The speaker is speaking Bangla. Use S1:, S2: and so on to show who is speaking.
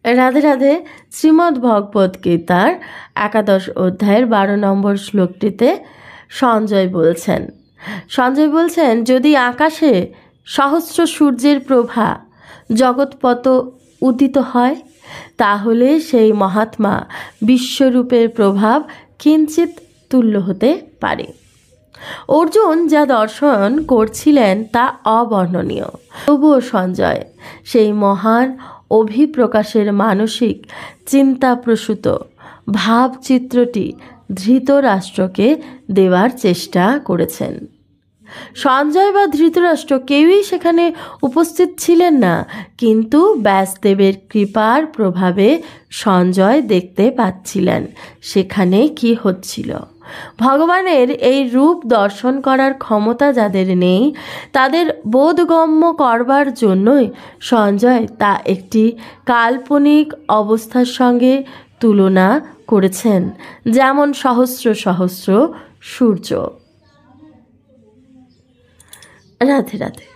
S1: রাধে রাধে। শ্রীমদ্ ভগবদ্ গীতার 11 অধ্যায়ের 12 নম্বর শ্লোকটিতে সঞ্জয় বলছেন যদি আকাশে সহস্র সূর্যের প্রভা জগৎপত উদিত হয়, তাহলে সেই মহাত্মা বিশ্বরূপের প্রভাব কিঞ্চিত তুল্য হতে পারে। অর্জুন যা দর্শন করছিলেন তা অবর্ণনীয়। তবুও সঞ্জয় সেই মহান অভিপ্রকাশের মানসিক চিন্তাপ্রসূত ভাবচিত্রটি ধৃতরাষ্ট্রকে দেওয়ার চেষ্টা করেছেন। সঞ্জয় বা ধৃতরাষ্ট্র কেউই সেখানে উপস্থিত ছিলেন না, কিন্তু ব্যাসদেবের কৃপার প্রভাবে সঞ্জয় দেখতে পাচ্ছিলেন সেখানে কি হচ্ছিল। ভগবানের এই রূপ দর্শন করার ক্ষমতা যাদের নেই, তাদের বোধগম্য করবার জন্যই সঞ্জয় তা একটি কাল্পনিক অবস্থার সঙ্গে তুলনা করেছেন, যেমন সহস্র সহস্র সূর্য। রাধে রাধে।